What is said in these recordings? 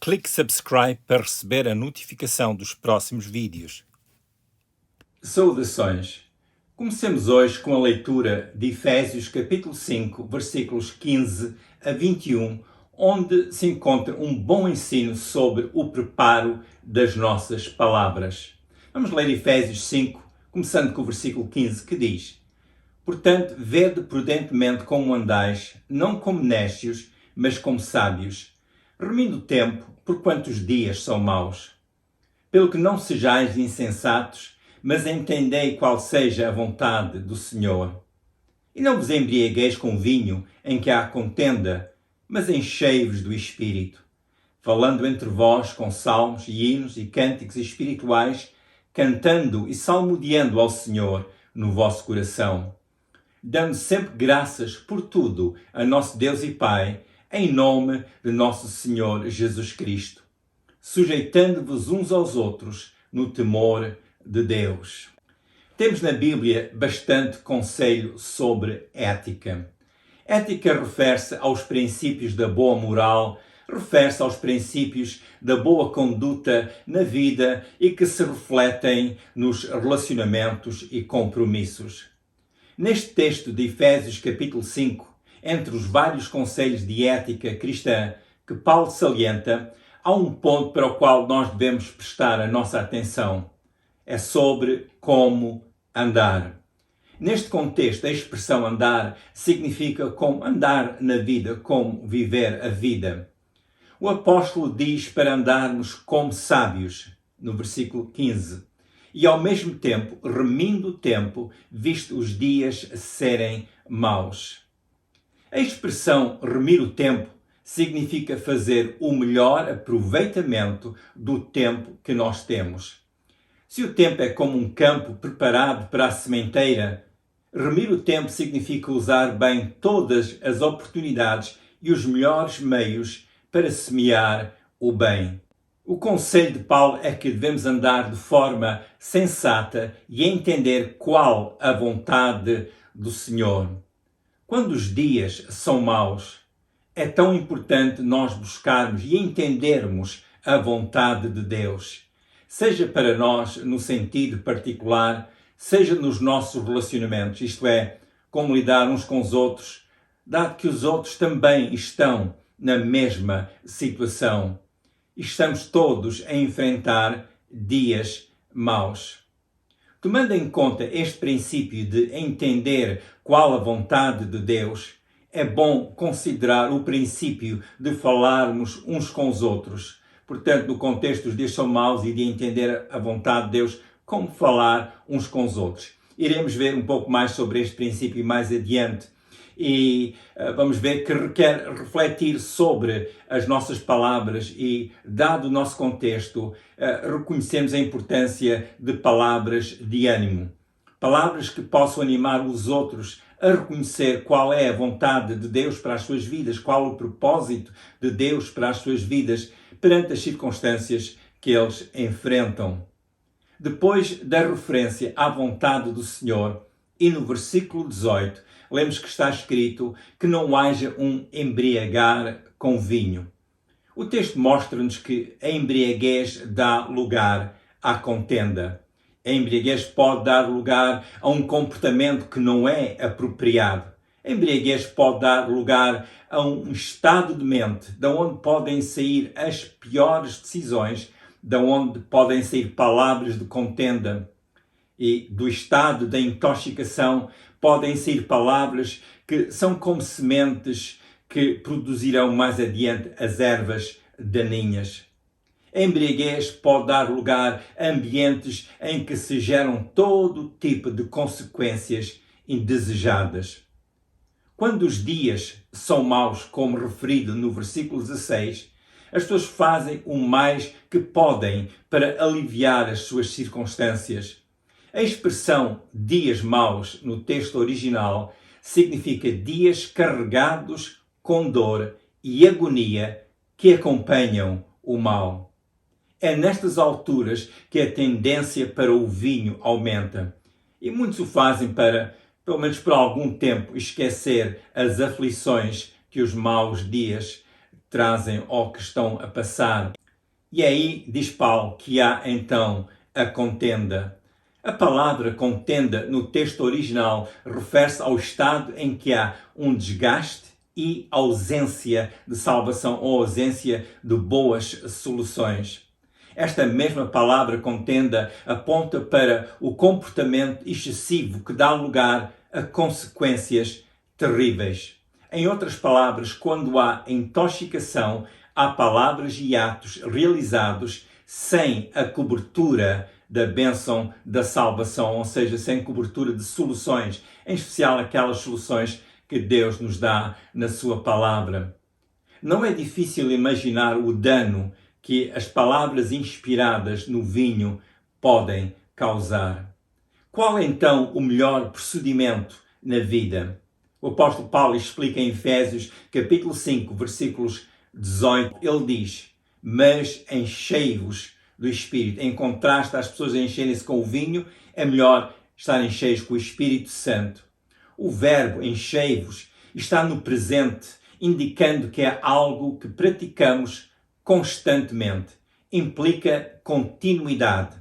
Clique subscribe para receber a notificação dos próximos vídeos. Saudações! Comecemos hoje com a leitura de Efésios capítulo 5, versículos 15 a 21, onde se encontra um bom ensino sobre o preparo das nossas palavras. Vamos ler Efésios 5, começando com o versículo 15, que diz: Portanto, vede prudentemente como andais, não como néscios, mas como sábios, remindo o tempo, porquanto os dias são maus. Pelo que não sejais insensatos, mas entendei qual seja a vontade do Senhor. E não vos embriagueis com vinho, em que há contenda, mas enchei-vos do Espírito, falando entre vós com salmos e hinos e cânticos espirituais, cantando e salmodiando ao Senhor no vosso coração, dando sempre graças por tudo a nosso Deus e Pai, em nome de nosso Senhor Jesus Cristo, sujeitando-vos uns aos outros no temor de Deus. Temos na Bíblia bastante conselho sobre ética. Ética refere-se aos princípios da boa moral, refere-se aos princípios da boa conduta na vida e que se refletem nos relacionamentos e compromissos. Neste texto de Efésios capítulo 5, entre os vários conselhos de ética cristã que Paulo salienta, há um ponto para o qual nós devemos prestar a nossa atenção. É sobre como andar. Neste contexto, a expressão andar significa como andar na vida, como viver a vida. O apóstolo diz para andarmos como sábios, no versículo 15, e ao mesmo tempo remindo o tempo, visto os dias serem maus. A expressão remir o tempo significa fazer o melhor aproveitamento do tempo que nós temos. Se o tempo é como um campo preparado para a sementeira, remir o tempo significa usar bem todas as oportunidades e os melhores meios para semear o bem. O conselho de Paulo é que devemos andar de forma sensata e entender qual a vontade do Senhor. Quando os dias são maus, é tão importante nós buscarmos e entendermos a vontade de Deus, seja para nós no sentido particular, seja nos nossos relacionamentos, isto é, como lidar uns com os outros, dado que os outros também estão na mesma situação. Estamos todos a enfrentar dias maus. Tomando em conta este princípio de entender qual a vontade de Deus, é bom considerar o princípio de falarmos uns com os outros. Portanto, no contexto dos dias são maus e de entender a vontade de Deus, como falar uns com os outros. Iremos ver um pouco mais sobre este princípio mais adiante. E vamos ver que requer refletir sobre as nossas palavras e, dado o nosso contexto, reconhecemos a importância de palavras de ânimo. Palavras que possam animar os outros a reconhecer qual é a vontade de Deus para as suas vidas, qual o propósito de Deus para as suas vidas perante as circunstâncias que eles enfrentam. Depois da referência à vontade do Senhor, e no versículo 18, lemos que está escrito que não haja um embriagar com vinho. O texto mostra-nos que a embriaguez dá lugar à contenda. A embriaguez pode dar lugar a um comportamento que não é apropriado. A embriaguez pode dar lugar a um estado de mente, de onde podem sair as piores decisões, de onde podem sair palavras de contenda. E do estado da intoxicação podem sair palavras que são como sementes que produzirão mais adiante as ervas daninhas. A embriaguez pode dar lugar a ambientes em que se geram todo tipo de consequências indesejadas. Quando os dias são maus, como referido no versículo 16, as pessoas fazem o mais que podem para aliviar as suas circunstâncias. A expressão dias maus no texto original significa dias carregados com dor e agonia que acompanham o mal. É nestas alturas que a tendência para o vinho aumenta. E muitos o fazem para, pelo menos por algum tempo, esquecer as aflições que os maus dias trazem ou que estão a passar. E aí diz Paulo que há então a contenda. A palavra contenda no texto original refere-se ao estado em que há um desgaste e ausência de salvação ou ausência de boas soluções. Esta mesma palavra contenda aponta para o comportamento excessivo que dá lugar a consequências terríveis. Em outras palavras, quando há intoxicação, há palavras e atos realizados sem a cobertura da bênção da salvação, ou seja, sem cobertura de soluções, em especial aquelas soluções que Deus nos dá na sua palavra. Não é difícil imaginar o dano que as palavras inspiradas no vinho podem causar. Qual é então o melhor procedimento na vida? O apóstolo Paulo explica em Efésios capítulo 5, versículos 18, ele diz: mas enchei-vos do Espírito. Em contraste às pessoas encherem-se com o vinho, é melhor estarem cheios com o Espírito Santo. O verbo enchei-vos está no presente, indicando que é algo que praticamos constantemente. Implica continuidade.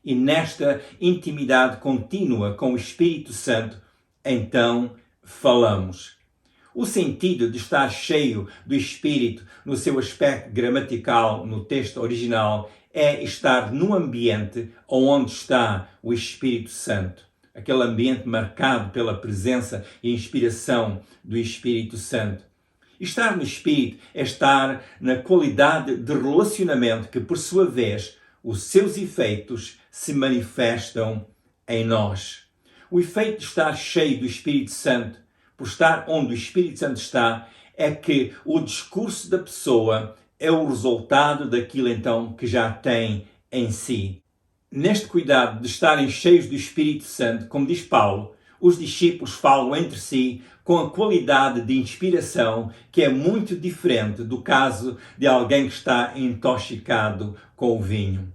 E nesta intimidade contínua com o Espírito Santo, então falamos. O sentido de estar cheio do Espírito no seu aspecto gramatical no texto original é estar no ambiente onde está o Espírito Santo. Aquele ambiente marcado pela presença e inspiração do Espírito Santo. Estar no Espírito é estar na qualidade de relacionamento que, por sua vez, os seus efeitos se manifestam em nós. O efeito de estar cheio do Espírito Santo, por estar onde o Espírito Santo está, é que o discurso da pessoa é o resultado daquilo então que já tem em si. Neste cuidado de estarem cheios do Espírito Santo, como diz Paulo, os discípulos falam entre si com a qualidade de inspiração que é muito diferente do caso de alguém que está intoxicado com o vinho.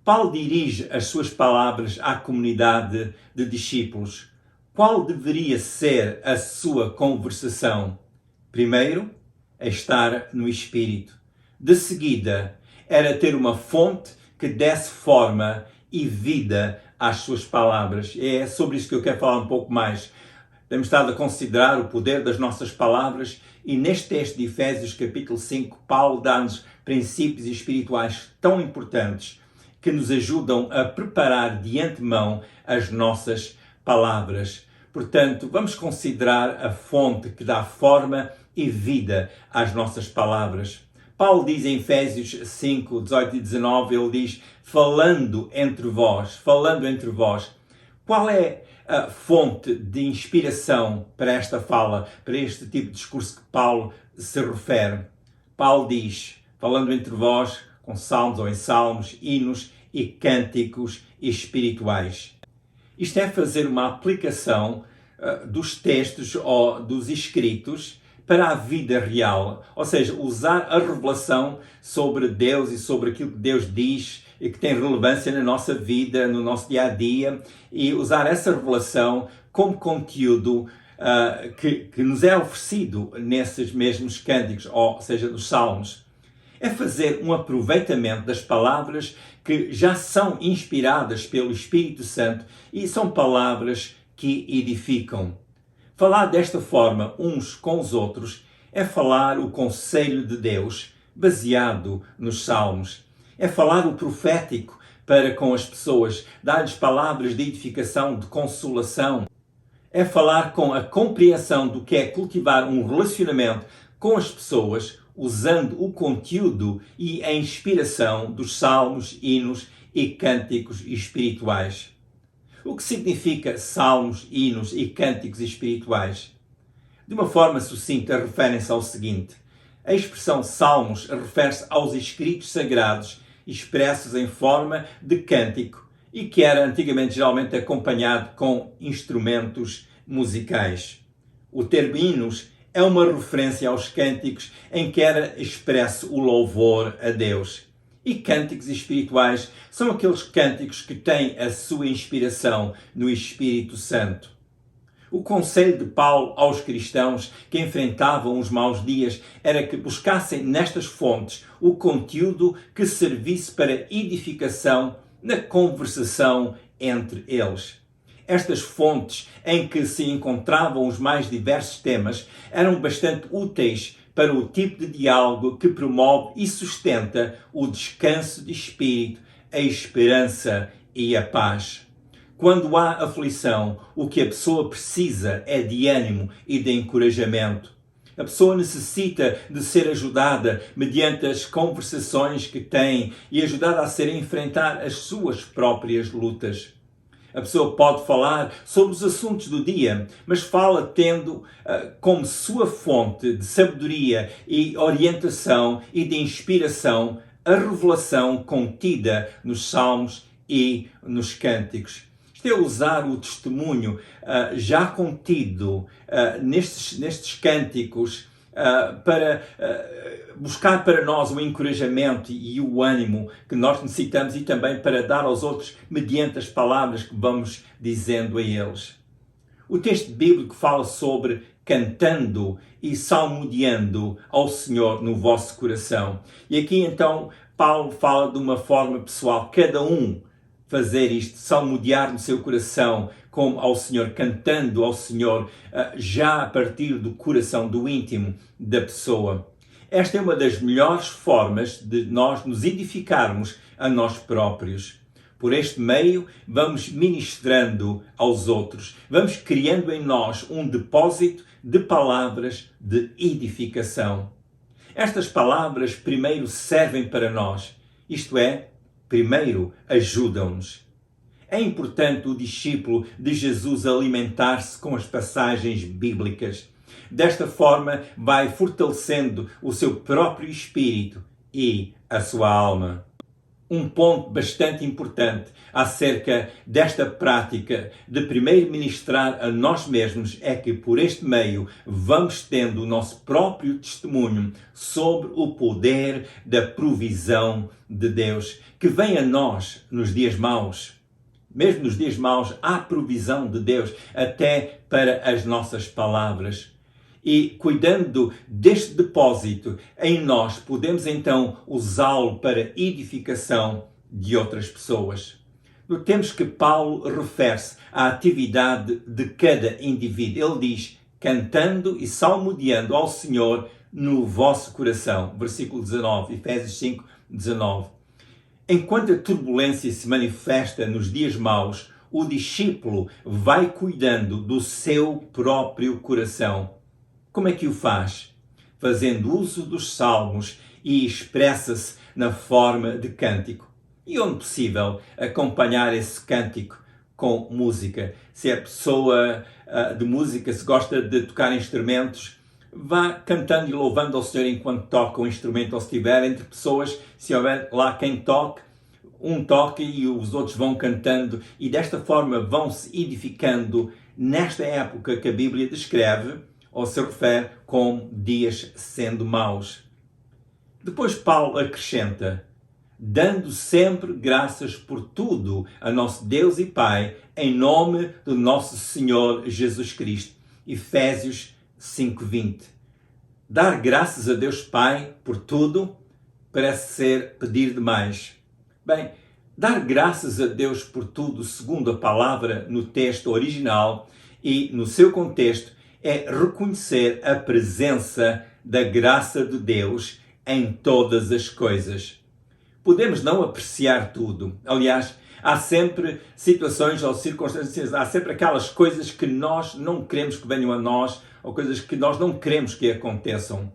Paulo dirige as suas palavras à comunidade de discípulos. Qual deveria ser a sua conversação? Primeiro, é estar no Espírito. De seguida, era ter uma fonte que desse forma e vida às suas palavras. É sobre isso que eu quero falar um pouco mais. Temos estado a considerar o poder das nossas palavras e neste texto de Efésios capítulo 5, Paulo dá-nos princípios espirituais tão importantes que nos ajudam a preparar de antemão as nossas palavras. Portanto, vamos considerar a fonte que dá forma e vida às nossas palavras. Paulo diz em Efésios 5, 18 e 19, ele diz, falando entre vós. Qual é a fonte de inspiração para esta fala, para este tipo de discurso que Paulo se refere? Paulo diz, falando entre vós, com salmos ou em salmos, hinos e cânticos espirituais. Isto é fazer uma aplicação dos textos ou dos escritos para a vida real, ou seja, usar a revelação sobre Deus e sobre aquilo que Deus diz e que tem relevância na nossa vida, no nosso dia-a-dia, e usar essa revelação como conteúdo que nos é oferecido nesses mesmos cânticos, ou seja, nos salmos. É fazer um aproveitamento das palavras que já são inspiradas pelo Espírito Santo e são palavras que edificam. Falar desta forma uns com os outros é falar o conselho de Deus baseado nos salmos. É falar o profético para com as pessoas, dar-lhes palavras de edificação, de consolação. É falar com a compreensão do que é cultivar um relacionamento com as pessoas, usando o conteúdo e a inspiração dos salmos, hinos e cânticos espirituais. O que significa salmos, hinos e cânticos espirituais? De uma forma sucinta, referem-se ao seguinte. A expressão salmos refere-se aos escritos sagrados expressos em forma de cântico e que era antigamente geralmente acompanhado com instrumentos musicais. O termo hinos é uma referência aos cânticos em que era expresso o louvor a Deus. E cânticos espirituais são aqueles cânticos que têm a sua inspiração no Espírito Santo. O conselho de Paulo aos cristãos que enfrentavam os maus dias era que buscassem nestas fontes o conteúdo que servisse para edificação na conversação entre eles. Estas fontes, em que se encontravam os mais diversos temas, eram bastante úteis para o tipo de diálogo que promove e sustenta o descanso de espírito, a esperança e a paz. Quando há aflição, o que a pessoa precisa é de ânimo e de encorajamento. A pessoa necessita de ser ajudada mediante as conversações que tem e ajudada a enfrentar as suas próprias lutas. A pessoa pode falar sobre os assuntos do dia, mas fala tendo como sua fonte de sabedoria e orientação e de inspiração a revelação contida nos Salmos e nos Cânticos. Isto é usar o testemunho já contido nestes cânticos para buscar para nós o encorajamento e o ânimo que nós necessitamos e também para dar aos outros mediante as palavras que vamos dizendo a eles. O texto bíblico fala sobre cantando e salmodiando ao Senhor no vosso coração. E aqui então Paulo fala de uma forma pessoal, cada um fazer isto, salmodiar no seu coração, como ao Senhor, cantando ao Senhor, já a partir do coração, do íntimo da pessoa. Esta é uma das melhores formas de nós nos edificarmos a nós próprios. Por este meio, vamos ministrando aos outros, vamos criando em nós um depósito de palavras de edificação. Estas palavras primeiro servem para nós, isto é, primeiro ajudam-nos. É importante o discípulo de Jesus alimentar-se com as passagens bíblicas. Desta forma, vai fortalecendo o seu próprio espírito e a sua alma. Um ponto bastante importante acerca desta prática de primeiro ministrar a nós mesmos é que, por este meio, vamos tendo o nosso próprio testemunho sobre o poder da provisão de Deus, que vem a nós nos dias maus. Mesmo nos dias maus, há provisão de Deus até para as nossas palavras. E cuidando deste depósito em nós, podemos então usá-lo para edificação de outras pessoas. Notemos que Paulo refere-se à atividade de cada indivíduo. Ele diz, cantando e salmodiando ao Senhor no vosso coração. Versículo 19, Efésios 5, 19. Enquanto a turbulência se manifesta nos dias maus, o discípulo vai cuidando do seu próprio coração. Como é que o faz? Fazendo uso dos salmos e expressa-se na forma de cântico. E onde possível, acompanhar esse cântico com música. Se a pessoa de música se gosta de tocar instrumentos, vá cantando e louvando ao Senhor enquanto toca o instrumento, ou se estiver entre pessoas, se houver lá quem toque, um toque e os outros vão cantando, e desta forma vão se edificando nesta época que a Bíblia descreve, ou se refere como dias sendo maus. Depois Paulo acrescenta, dando sempre graças por tudo a nosso Deus e Pai, em nome do nosso Senhor Jesus Cristo. Efésios 5:20. Dar graças a Deus Pai por tudo parece ser pedir demais. Bem, dar graças a Deus por tudo, segundo a palavra no texto original e no seu contexto, é reconhecer a presença da graça de Deus em todas as coisas. Podemos não apreciar tudo. Aliás, há sempre situações ou circunstâncias, há sempre aquelas coisas que nós não queremos que venham a nós ou coisas que nós não queremos que aconteçam.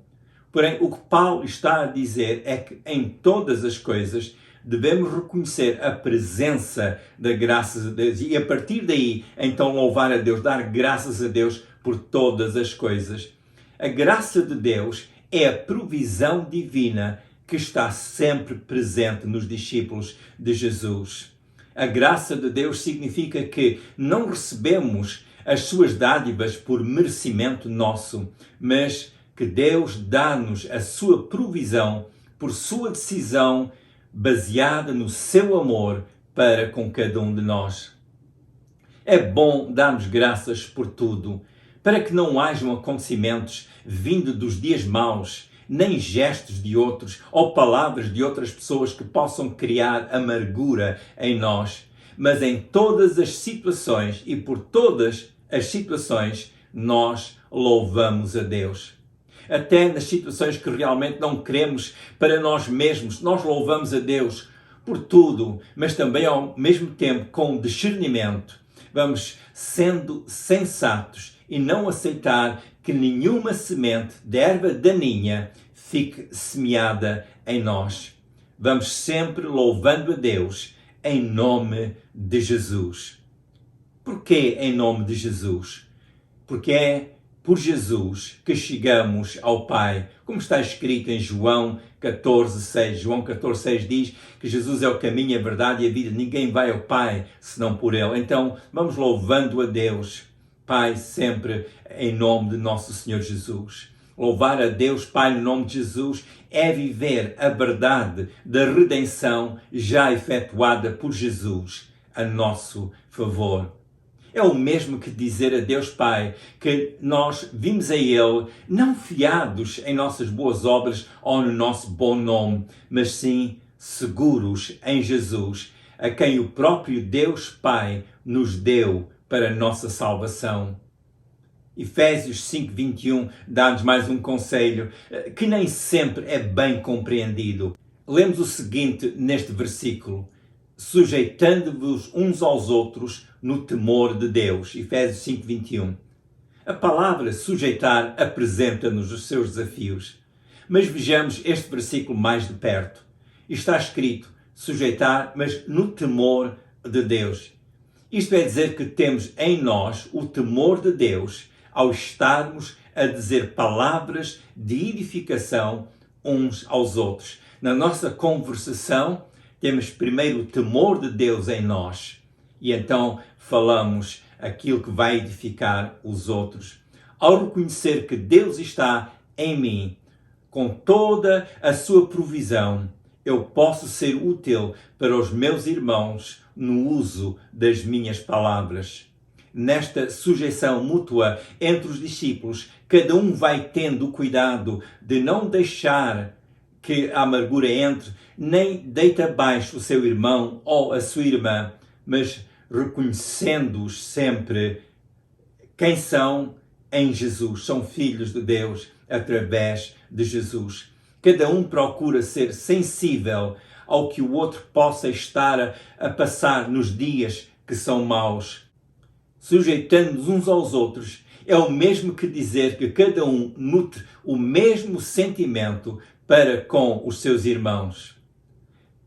Porém, o que Paulo está a dizer é que em todas as coisas devemos reconhecer a presença da graça de Deus e a partir daí, então, louvar a Deus, dar graças a Deus por todas as coisas. A graça de Deus é a provisão divina que está sempre presente nos discípulos de Jesus. A graça de Deus significa que não recebemos as suas dádivas por merecimento nosso, mas que Deus dá-nos a sua provisão por sua decisão baseada no seu amor para com cada um de nós. É bom darmos graças por tudo, para que não hajam acontecimentos vindo dos dias maus, nem gestos de outros ou palavras de outras pessoas que possam criar amargura em nós. Mas em todas as situações e por todas as situações, nós louvamos a Deus. Até nas situações que realmente não queremos para nós mesmos, nós louvamos a Deus por tudo, mas também ao mesmo tempo com discernimento. Vamos sendo sensatos e não aceitar que nenhuma semente de erva daninha fique semeada em nós. Vamos sempre louvando a Deus em nome de Jesus. Porquê em nome de Jesus? Porque é por Jesus que chegamos ao Pai, como está escrito em João 14:6. João 14:6 diz que Jesus é o caminho, a verdade e a vida. Ninguém vai ao Pai senão por Ele. Então, vamos louvando a Deus, Pai, sempre em nome de nosso Senhor Jesus. Louvar a Deus, Pai, no nome de Jesus, é viver a verdade da redenção já efetuada por Jesus a nosso favor. É o mesmo que dizer a Deus Pai que nós vimos a Ele não fiados em nossas boas obras ou no nosso bom nome, mas sim seguros em Jesus, a quem o próprio Deus Pai nos deu para a nossa salvação. Efésios 5:21 dá-nos mais um conselho que nem sempre é bem compreendido. Lemos o seguinte neste versículo: sujeitando-vos uns aos outros no temor de Deus. Efésios 5:21. A palavra sujeitar apresenta-nos os seus desafios. Mas vejamos este versículo mais de perto. Está escrito sujeitar, mas no temor de Deus. Isto é dizer que temos em nós o temor de Deus ao estarmos a dizer palavras de edificação uns aos outros. Na nossa conversação, temos primeiro o temor de Deus em nós e então falamos aquilo que vai edificar os outros. Ao reconhecer que Deus está em mim, com toda a sua provisão, eu posso ser útil para os meus irmãos no uso das minhas palavras. Nesta sujeição mútua entre os discípulos, cada um vai tendo o cuidado de não deixar que a amargura entre, nem deita abaixo o seu irmão ou a sua irmã, mas reconhecendo-os sempre quem são em Jesus. São filhos de Deus através de Jesus. Cada um procura ser sensível ao que o outro possa estar a passar nos dias que são maus. Sujeitando-nos uns aos outros é o mesmo que dizer que cada um nutre o mesmo sentimento para com os seus irmãos.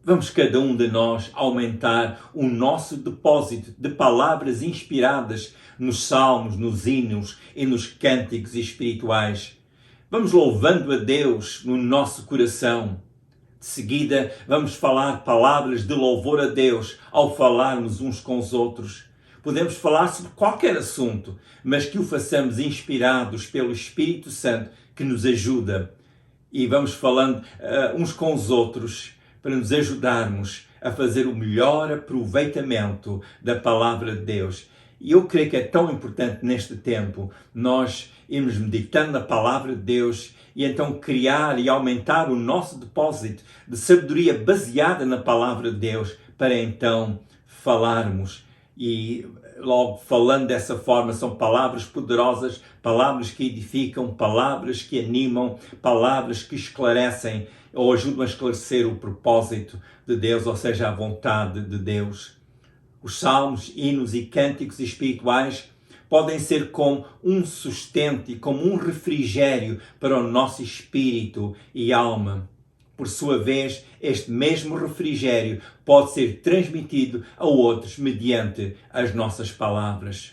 Vamos cada um de nós aumentar o nosso depósito de palavras inspiradas nos salmos, nos hinos e nos cânticos espirituais. Vamos louvando a Deus no nosso coração. De seguida, vamos falar palavras de louvor a Deus ao falarmos uns com os outros. Podemos falar sobre qualquer assunto, mas que o façamos inspirados pelo Espírito Santo que nos ajuda. E vamos falando uns com os outros para nos ajudarmos a fazer o melhor aproveitamento da palavra de Deus. E eu creio que é tão importante neste tempo nós irmos meditando na palavra de Deus e então criar e aumentar o nosso depósito de sabedoria baseada na palavra de Deus para então falarmos. E logo falando dessa forma, são palavras poderosas, palavras que edificam, palavras que animam, palavras que esclarecem ou ajudam a esclarecer o propósito de Deus, ou seja, a vontade de Deus. Os salmos, hinos e cânticos espirituais podem ser como um sustento e como um refrigério para o nosso espírito e alma. Por sua vez, este mesmo refrigério pode ser transmitido a outros mediante as nossas palavras.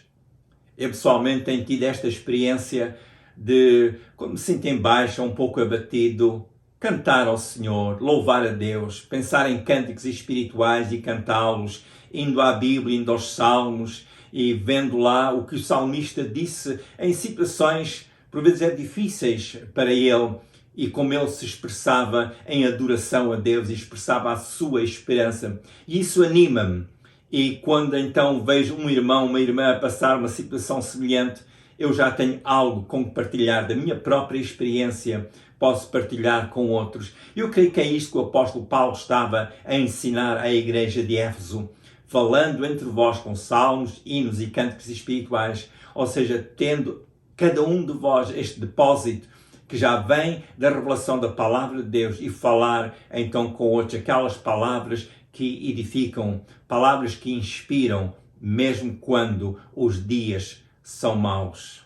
Eu pessoalmente tenho tido esta experiência de, quando me sinto em baixa, um pouco abatido, cantar ao Senhor, louvar a Deus, pensar em cânticos espirituais e cantá-los, indo à Bíblia, indo aos Salmos e vendo lá o que o salmista disse em situações, por vezes, difíceis para ele, e como ele se expressava em adoração a Deus e expressava a sua esperança. E isso anima-me. E quando então vejo um irmão, uma irmã a passar uma situação semelhante, eu já tenho algo com que partilhar da minha própria experiência, posso partilhar com outros. Eu creio que é isto que o apóstolo Paulo estava a ensinar à igreja de Éfeso, falando entre vós com salmos, hinos e cânticos espirituais, ou seja, tendo cada um de vós este depósito que já vem da revelação da palavra de Deus e falar então com outros aquelas palavras que edificam, palavras que inspiram, mesmo quando os dias são maus.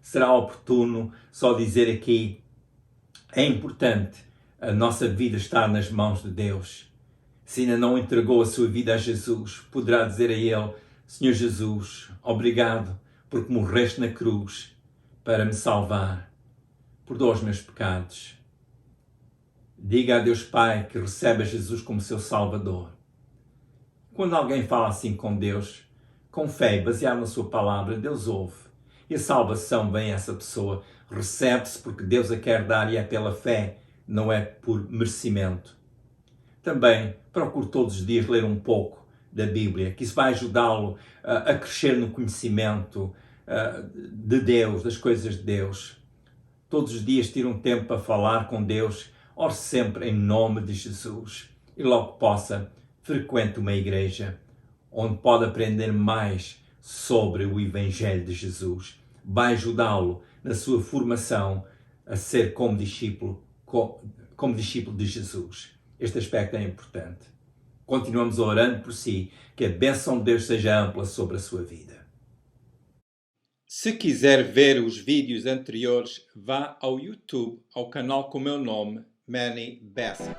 Será oportuno só dizer aqui, é importante a nossa vida estar nas mãos de Deus. Se ainda não entregou a sua vida a Jesus, poderá dizer a Ele, Senhor Jesus, obrigado porque morreste na cruz para me salvar. Perdoa os meus pecados. Diga a Deus Pai que recebe a Jesus como seu Salvador. Quando alguém fala assim com Deus, com fé, baseado na sua palavra, Deus ouve. E a salvação vem a essa pessoa. Recebe-se porque Deus a quer dar e é pela fé, não é por merecimento. Também procure todos os dias ler um pouco da Bíblia, que isso vai ajudá-lo a crescer no conhecimento de Deus, das coisas de Deus. Todos os dias tire um tempo para falar com Deus, ore sempre em nome de Jesus e logo possa, frequente uma igreja onde pode aprender mais sobre o Evangelho de Jesus. Vai ajudá-lo na sua formação a ser como discípulo de Jesus. Este aspecto é importante. Continuamos orando por si, que a bênção de Deus seja ampla sobre a sua vida. Se quiser ver os vídeos anteriores, vá ao YouTube, ao canal com o meu nome, Manny Bassett.